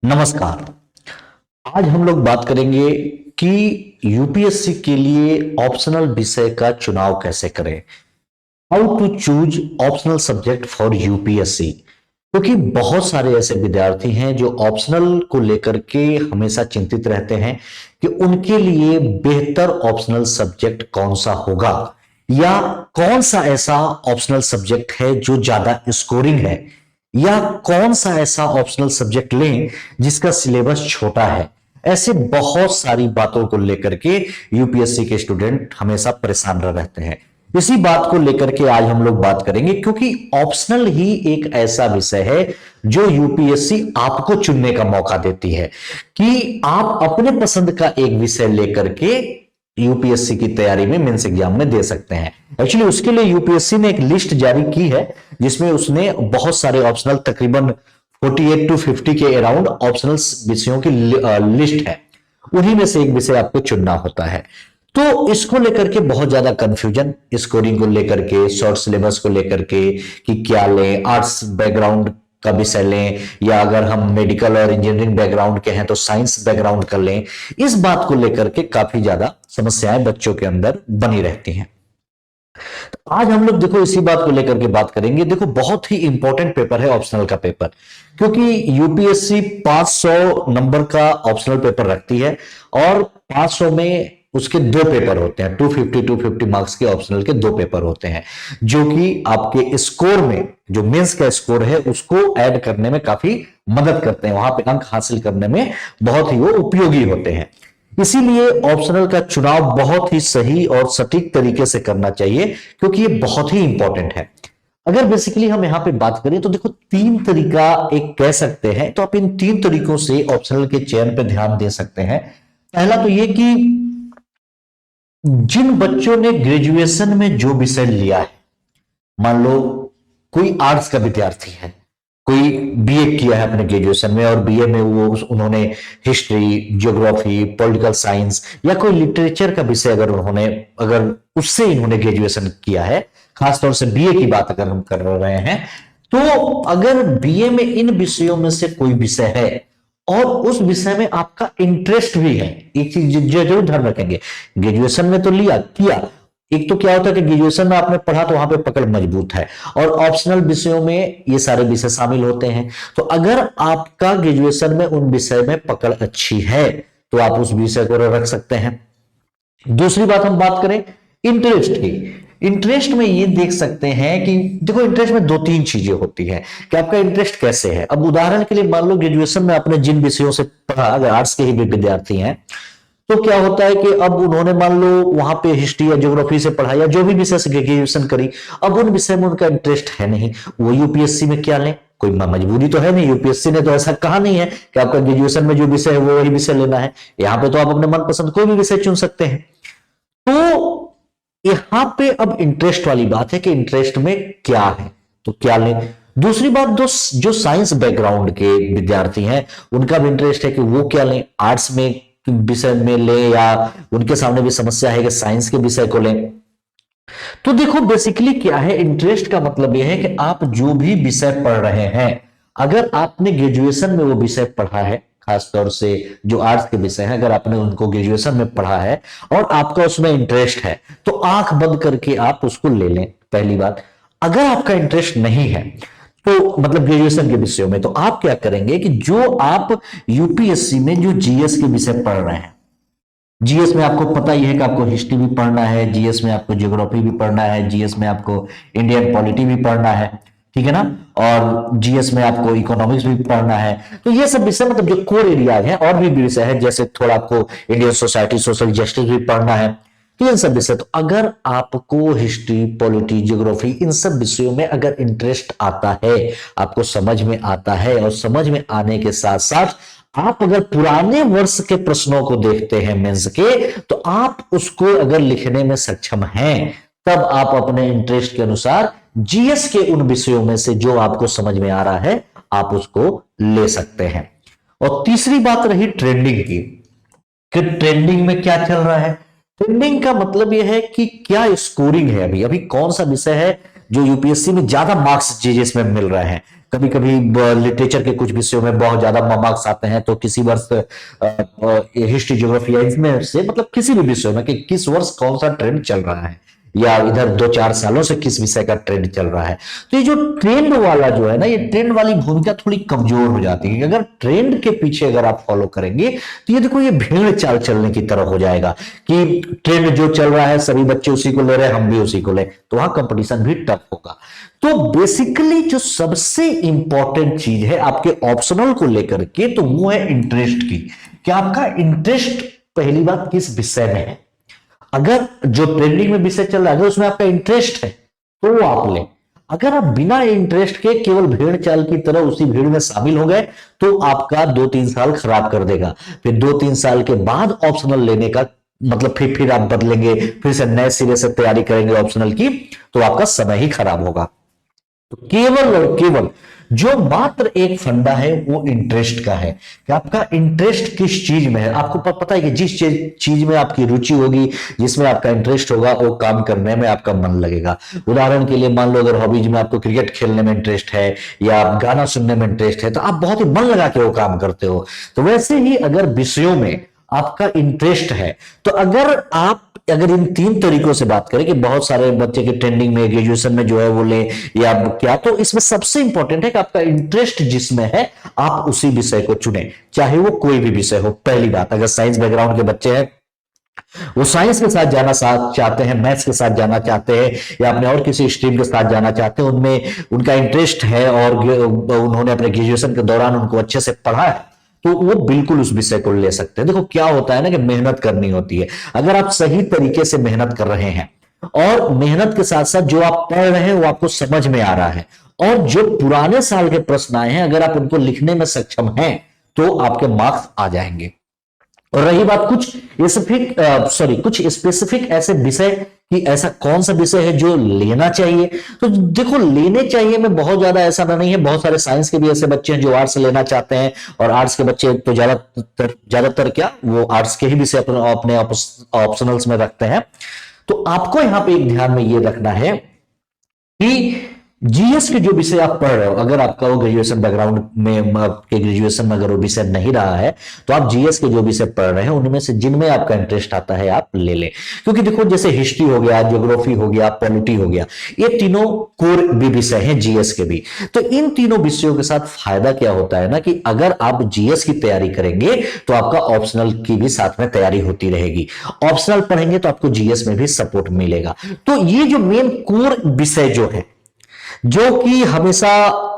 नमस्कार। आज हम लोग बात करेंगे कि यूपीएससी के लिए ऑप्शनल विषय का चुनाव कैसे करें। How to choose optional subject for UPSC. क्योंकि बहुत सारे ऐसे विद्यार्थी हैं जो ऑप्शनल को लेकर के हमेशा चिंतित रहते हैं कि उनके लिए बेहतर ऑप्शनल सब्जेक्ट कौन सा होगा या कौन सा ऐसा ऑप्शनल सब्जेक्ट है जो ज्यादा स्कोरिंग है या कौन सा ऐसा ऑप्शनल सब्जेक्ट लें जिसका सिलेबस छोटा है। ऐसे बहुत सारी बातों को लेकर के यूपीएससी के स्टूडेंट हमेशा परेशान रहते हैं। इसी बात को लेकर के आज हम लोग बात करेंगे, क्योंकि ऑप्शनल ही एक ऐसा विषय है जो यूपीएससी आपको चुनने का मौका देती है कि आप अपने पसंद का एक विषय लेकर के यूपीएससी की तैयारी में मेंस एग्जाम में दे सकते हैं। एक्चुअली उसके लिए यूपीएससी ने एक लिस्ट जारी की है जिसमें उसने बहुत सारे ऑप्शनल, तकरीबन 48 टू 50 के अराउंड ऑप्शनल विषयों की लिस्ट है। उन्हीं में से एक विषय आपको चुनना होता है। तो इसको लेकर के बहुत ज्यादा कंफ्यूजन, स्कोरिंग को लेकर के, शॉर्ट सिलेबस को लेकर के कि क्या लें, आर्ट्स बैकग्राउंड का विषय लें या अगर हम मेडिकल और इंजीनियरिंग बैकग्राउंड के हैं तो साइंस बैकग्राउंड कर लें। इस बात को लेकर के काफी ज्यादा समस्याएं बच्चों के अंदर बनी रहती हैं। तो आज हम लोग देखो इसी बात को लेकर के बात करेंगे। देखो बहुत ही इंपॉर्टेंट पेपर है ऑप्शनल का पेपर, क्योंकि यूपीएससी 500 नंबर का ऑप्शनल पेपर रखती है और 500 में उसके दो पेपर होते हैं। 250 मार्क्स के ऑप्शनल के दो पेपर होते हैं जो कि आपके स्कोर में, जो मेंस का स्कोर है उसको ऐड करने में काफी मदद करते हैं, वहां पे अंक हासिल करने में बहुत ही वो उपयोगी होते हैं। इसीलिए ऑप्शनल का चुनाव बहुत ही सही और सटीक तरीके से करना चाहिए, क्योंकि ये बहुत ही इंपॉर्टेंट है। अगर बेसिकली हम यहां पे बात करें तो देखो तीन तरीका एक कह सकते हैं, तो आप इन तीन तरीकों से ऑप्शनल के चयन पे ध्यान दे सकते हैं। पहला तो ये कि जिन बच्चों ने ग्रेजुएशन में जो विषय लिया है, मान लो कोई आर्ट्स का विद्यार्थी है, कोई बीए किया है अपने ग्रेजुएशन में और बीए में वो उन्होंने हिस्ट्री, ज्योग्राफी, पॉलिटिकल साइंस या कोई लिटरेचर का विषय अगर उससे इन्होंने ग्रेजुएशन किया है, खासतौर से बीए की बात अगर हम कर रहे हैं, तो अगर बीए में इन विषयों में से कोई विषय है और उस विषय में आपका इंटरेस्ट भी है, एक चीज जरूर ध्यान रखेंगे, ग्रेजुएशन में तो लिया किया, एक तो क्या होता है कि ग्रेजुएशन में आपने पढ़ा तो वहां पे पकड़ मजबूत है और ऑप्शनल विषयों में ये सारे विषय शामिल होते हैं। तो अगर आपका ग्रेजुएशन में उन विषय में पकड़ अच्छी है तो आप उस विषय को रख सकते हैं। दूसरी बात हम बात करें इंटरेस्ट की। इंटरेस्ट में ये देख सकते हैं कि देखो इंटरेस्ट में दो तीन चीजें होती हैं कि आपका इंटरेस्ट कैसे है। अब उदाहरण के लिए मान लो ग्रेजुएशन में आपने जिन विषयों से पढ़ा, अगर आर्ट्स के ही विद्यार्थी हैं तो क्या होता है कि अब उन्होंने मान लो वहां पे हिस्ट्री या ज्योग्राफी से पढ़ा या जो भी विषय से ग्रेजुएशन करी, अब उन विषय में उनका इंटरेस्ट है नहीं, वो यूपीएससी में क्या लें, कोई मजबूरी तो है नहीं, यूपीएससी ने तो ऐसा कहा नहीं है कि आपका ग्रेजुएशन में जो विषय है वो वही विषय लेना है। यहां पे तो आप अपने मनपसंद कोई भी विषय चुन सकते हैं। तो यहां पे अब इंटरेस्ट वाली बात है कि इंटरेस्ट में क्या है तो क्या लें। दूसरी बात, जो साइंस बैकग्राउंड के विद्यार्थी हैं उनका भी इंटरेस्ट है कि वो क्या लें, आर्ट्स में विषय में ले या उनके सामने भी समस्या है कि साइंस के विषय को लें। तो देखो बेसिकली क्या है, इंटरेस्ट का मतलब यह है कि आप जो भी विषय पढ़ रहे हैं, अगर आपने ग्रेजुएशन में वो विषय पढ़ा है, खासतौर से जो आर्ट्स के विषय हैं, अगर आपने उनको ग्रेजुएशन में पढ़ा है और आपका उसमें इंटरेस्ट है तो आंख बंद करके आप उसको ले लें। पहली बात, अगर आपका इंटरेस्ट नहीं है तो मतलब ग्रेजुएशन के विषयों में, तो आप क्या करेंगे कि जो आप यूपीएससी में जो जीएस के विषय पढ़ रहे हैं, जीएस में आपको पता ही है कि आपको हिस्ट्री भी पढ़ना है, जीएस में आपको ज्योग्राफी भी पढ़ना है, जीएस में आपको इंडियन पॉलिटी भी पढ़ना है, ठीक है ना, और जीएस में आपको इकोनॉमिक्स भी पढ़ना है। तो ये सब विषय मतलब जो कोर एरिया है, और भी विषय है जैसे थोड़ा आपको इंडियन सोसाइटी, सोशल जस्टिस भी पढ़ना है, तो इन सब विषय। तो अगर आपको हिस्ट्री, पॉलिटी, ज्योग्राफी इन सब विषयों में अगर इंटरेस्ट आता है, आपको समझ में आता है, और समझ में आने के साथ साथ आप अगर पुराने वर्ष के प्रश्नों को देखते हैं मेंस के, तो आप उसको अगर लिखने में सक्षम हैं, तब आप अपने इंटरेस्ट के अनुसार जीएस के उन विषयों में से जो आपको समझ में आ रहा है आप उसको ले सकते हैं। और तीसरी बात रही ट्रेंडिंग की, कि ट्रेंडिंग में क्या चल रहा है। ट्रेंडिंग का मतलब यह है कि क्या स्कोरिंग है, अभी अभी कौन सा विषय है जो यूपीएससी में ज्यादा मार्क्स जीएस में मिल रहे हैं, कभी कभी लिटरेचर के कुछ विषयों में बहुत ज्यादा मार्क्स आते हैं, तो किसी वर्ष हिस्ट्री ज्योग्राफी या इसमें से मतलब किसी भी विषय में कि किस वर्ष कौन सा ट्रेंड चल रहा है, या इधर 2-4 सालों से किस विषय का ट्रेंड चल रहा है। तो ये जो ट्रेंड वाला जो है ना, ये ट्रेंड वाली भूमिका थोड़ी कमजोर हो जाती है। अगर ट्रेंड के पीछे अगर आप फॉलो करेंगे तो ये देखो ये भेड़ चाल चलने की तरह हो जाएगा कि ट्रेंड जो चल रहा है सभी बच्चे उसी को ले रहे हैं, हम भी उसी को ले, तो वहां कंपटीशन भी टफ होगा। तो बेसिकली जो सबसे इंपॉर्टेंट चीज है आपके ऑप्शनल को लेकर के, तो वो है इंटरेस्ट की, कि आपका इंटरेस्ट पहली बात किस विषय में है। अगर जो ट्रेंडिंग में विषय चल रहा है, अगर उसमें आपका इंटरेस्ट है तो वो आप लें। अगर आप बिना इंटरेस्ट के केवल भेड़ चाल की तरह उसी भीड़ में शामिल हो गए तो आपका 2-3 साल खराब कर देगा। फिर 2-3 साल के बाद ऑप्शनल लेने का मतलब फिर आप बदलेंगे, फिर से नए सिरे से तैयारी करेंगे ऑप्शनल की, तो आपका समय ही खराब होगा। तो केवल और केवल जो मात्र एक फंडा है वो इंटरेस्ट का है, कि आपका इंटरेस्ट किस चीज में है। आपको पता है कि जिस चीज में आपकी रुचि होगी, जिसमें आपका इंटरेस्ट होगा, वो काम करने में आपका मन लगेगा। उदाहरण के लिए मान लो अगर हॉबीज में आपको क्रिकेट खेलने में इंटरेस्ट है या गाना सुनने में इंटरेस्ट है, तो आप बहुत ही मन लगा के वो काम करते हो। तो वैसे ही अगर विषयों में आपका इंटरेस्ट है, तो अगर इन 3 तरीकों से बात करें कि बहुत सारे बच्चे के ट्रेंडिंग में ग्रेजुएशन में जो है वो ले या क्या, तो इसमें सबसे इंपॉर्टेंट है कि आपका इंटरेस्ट जिसमें है आप उसी विषय को चुने, चाहे वो कोई भी विषय हो। पहली बात, अगर साइंस बैकग्राउंड के बच्चे हैं, वो साइंस के साथ जाना चाहते हैं, मैथ्स के साथ जाना चाहते हैं, या अपने और किसी स्ट्रीम के साथ जाना चाहते हैं, उनमें उनका इंटरेस्ट है और उन्होंने अपने ग्रेजुएशन के दौरान उनको अच्छे से पढ़ा है, तो वो बिल्कुल उस विषय को ले सकते हैं। देखो क्या होता है ना कि मेहनत करनी होती है। अगर आप सही तरीके से मेहनत कर रहे हैं और मेहनत के साथ साथ जो आप पढ़ रहे हैं वो आपको समझ में आ रहा है, और जो पुराने साल के प्रश्न आए हैं अगर आप उनको लिखने में सक्षम हैं, तो आपके मार्क्स आ जाएंगे। और रही बात कुछ स्पेसिफिक ऐसे विषय कि ऐसा कौन सा विषय है जो लेना चाहिए, तो देखो लेने चाहिए में बहुत ज्यादा ऐसा नहीं है। बहुत सारे साइंस के भी ऐसे बच्चे हैं जो आर्ट्स लेना चाहते हैं, और आर्ट्स के बच्चे तो ज्यादातर क्या वो आर्ट्स के ही विषय अपने ऑप्शनल्स में रखते हैं। तो आपको यहां पे एक ध्यान में ये रखना है कि जीएस के जो विषय आप पढ़ रहे हो, अगर आपका वो ग्रेजुएशन बैकग्राउंड में आपके ग्रेजुएशन में अगर वो विषय नहीं रहा है, तो आप जीएस के जो विषय पढ़ रहे हैं उनमें से जिनमें आपका इंटरेस्ट आता है आप ले लें। क्योंकि देखो जैसे हिस्ट्री हो गया, ज्योग्राफी हो गया, पॉलिटी हो गया, ये तीनों कोर भी विषय हैं जीएस के भी। तो इन तीनों विषयों के साथ फायदा क्या होता है ना कि अगर आप जीएस की तैयारी करेंगे तो आपका ऑप्शनल की भी साथ में तैयारी होती रहेगी। ऑप्शनल पढ़ेंगे तो आपको जीएस में भी सपोर्ट मिलेगा। तो ये जो मेन कोर विषय जो है, जो कि हमेशा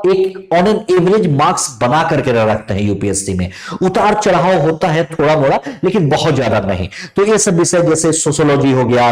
एक ऑन एन एवरेज मार्क्स बना करके रखते हैं यूपीएससी में, उतार चढ़ाव होता है थोड़ा मोड़ा लेकिन बहुत ज्यादा नहीं। तो ये सब विषय जैसे सोशियोलॉजी हो गया,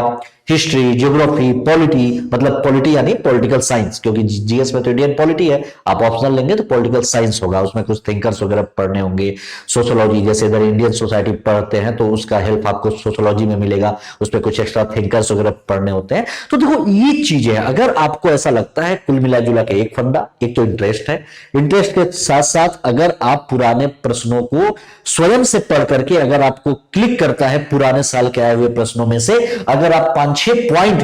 हिस्ट्री, ज्योग्राफी, पॉलिटी, मतलब पॉलिटी यानी पॉलिटिकल साइंस, क्योंकि जीएस में तो इंडियन पॉलिटी है, आप ऑप्शनल लेंगे तो पॉलिटिकल साइंस होगा, उसमें कुछ थिंकर्स वगैरह पढ़ने होंगे। सोशियोलॉजी जैसे इधर इंडियन सोसाइटी पढ़ते हैं तो उसका हेल्प आपको सोशियोलॉजी में मिलेगा, उसमें कुछ एक्स्ट्रा थिंकर्स वगैरह पढ़ने होते हैं। तो देखो ये चीजें हैं, अगर आपको ऐसा लगता है, कुल मिला जुला के एक फंडा, एक तो इंटरेस्ट है, इंटरेस्ट के साथ साथ अगर आप पुराने प्रश्नों को स्वयं से पढ़ करके अगर आपको क्लिक करता है पुराने साल के आए हुए प्रश्नों में से, अगर आप 5-6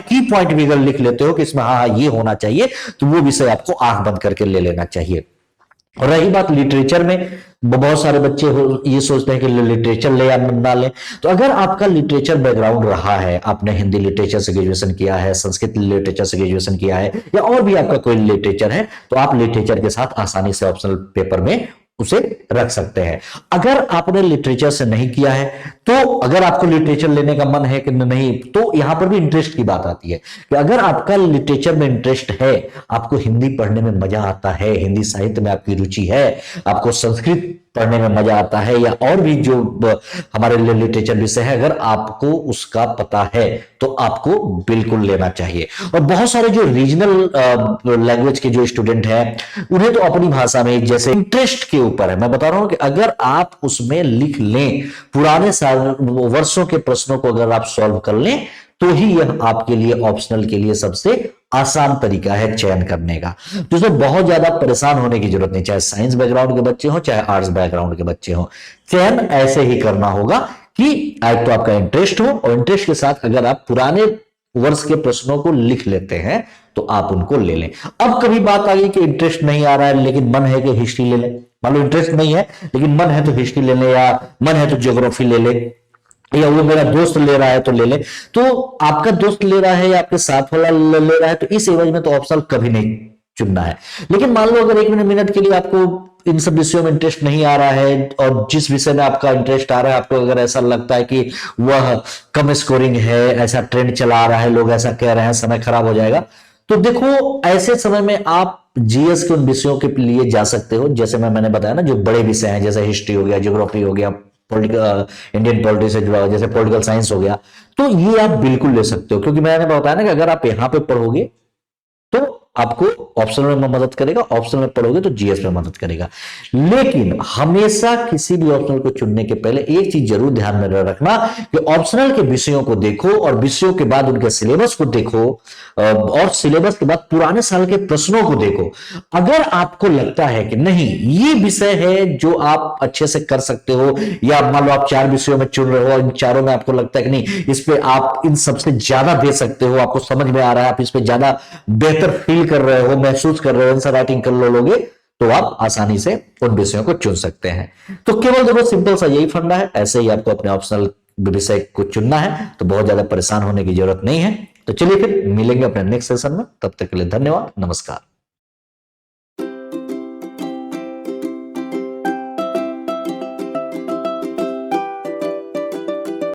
की पॉइंट भी अगर लिख लेते हो कि इसमें हाँ ये होना चाहिए, तो वो विषय आपको आंख बंद करके ले लेना चाहिए। और रही बात लिटरेचर में, बहुत सारे बच्चे ये सोचते हैं कि लिटरेचर ले या ना ले। तो अगर आपका लिटरेचर बैकग्राउंड रहा है, आपने हिंदी लिटरेचर से ग्रेजुएशन किया है, संस्कृत लिटरेचर से ग्रेजुएशन किया है, या और भी आपका कोई लिटरेचर है, तो आप लिटरेचर के साथ आसानी से ऑप्शनल पेपर में उसे रख सकते हैं। अगर आपने लिटरेचर से नहीं किया है, तो अगर आपको लिटरेचर लेने का मन है कि नहीं, तो यहां पर भी इंटरेस्ट की बात आती है कि अगर आपका लिटरेचर में इंटरेस्ट है, आपको हिंदी पढ़ने में मजा आता है, हिंदी साहित्य में आपकी रुचि है, आपको संस्कृत पढ़ने में मजा आता है, या और भी जो हमारे लिटरेचर विषय है, अगर आपको उसका पता है तो आपको बिल्कुल लेना चाहिए। और बहुत सारे जो रीजनल लैंग्वेज के जो स्टूडेंट हैं, उन्हें तो अपनी भाषा में, जैसे इंटरेस्ट के ऊपर है, मैं बता रहा हूं कि अगर आप उसमें लिख लें, पुराने साल वर्षों के प्रश्नों को अगर आप सॉल्व कर लें, तो ही यह आपके लिए ऑप्शनल के लिए सबसे आसान तरीका है चयन करने का। तो इसमें बहुत ज्यादा परेशान होने की जरूरत नहीं, चाहे साइंस बैकग्राउंड के बच्चे हो चाहे आर्ट्स बैकग्राउंड के बच्चे हो। चयन ऐसे ही करना होगा कि एक तो आपका इंटरेस्ट हो, और इंटरेस्ट के साथ अगर आप पुराने वर्ष के प्रश्नों को लिख लेते हैं तो आप उनको ले लें। अब कभी बात आ गई कि इंटरेस्ट नहीं आ रहा है लेकिन मन है कि हिस्ट्री ले लें, मान लो इंटरेस्ट नहीं है लेकिन मन है तो हिस्ट्री ले लें, या मन है तो ज्योग्राफी ले लें, या वो मेरा दोस्त ले रहा है तो ले ले। तो आपका दोस्त ले रहा है या आपके साथ वाला ले रहा है तो इस एवज में तो ऑप्शनल कभी नहीं चुनना है। लेकिन मान लो अगर 1 मिनट के लिए आपको इन सब विषयों में इंटरेस्ट नहीं आ रहा है और जिस विषय में आपका इंटरेस्ट आ रहा है आपको अगर ऐसा लगता है कि वह कम स्कोरिंग है, ऐसा ट्रेंड चला आ रहा है, लोग ऐसा कह रहे हैं, समय खराब हो जाएगा, तो देखो ऐसे समय में आप जीएस के उन विषयों के लिए जा सकते हो जैसे मैंने बताया ना, जो बड़े विषय हैं जैसे हिस्ट्री हो गया, ज्योग्राफी हो गया, पॉलिटिकल इंडियन पॉलिटिक्स से जुड़ा हुआ जैसे पॉलिटिकल साइंस हो गया, तो ये आप बिल्कुल ले सकते हो। क्योंकि मैंने बताया ना कि अगर आप यहां पे पढ़ोगे तो आपको ऑप्शनल में मदद करेगा, ऑप्शनल में पढ़ोगे तो जीएस में मदद करेगा। लेकिन हमेशा किसी भी ऑप्शनल को चुनने के पहले एक चीज जरूर ध्यान में रखना कि ऑप्शनल के विषयों को देखो और विषयों के बाद उनके सिलेबस को देखो और सिलेबस के बाद पुराने साल के प्रश्नों को देखो। अगर आपको लगता है कि नहीं ये विषय है जो आप अच्छे से कर सकते हो, या मान लो आप 4 विषयों में चुन रहे हो, इन चारों में आपको लगता है कि नहीं इस पे आप इन सबसे ज्यादा दे सकते हो, आपको समझ में आ रहा है, आप इस पे ज्यादा बेहतर फील कर रहे हो, महसूस कर रहे हो, आंसर राइटिंग कर लोगे, तो आप आसानी से उन विषयों को चुन सकते हैं। तो केवल देखो सिंपल सा यही फंडा है, ऐसे ही आपको अपने ऑप्शनल विषय को चुनना है, तो बहुत ज्यादा परेशान होने की जरूरत नहीं है। तो चलिए फिर मिलेंगे अपने नेक्स्ट सेशन में, तब तक के लिए धन्यवाद, नमस्कार।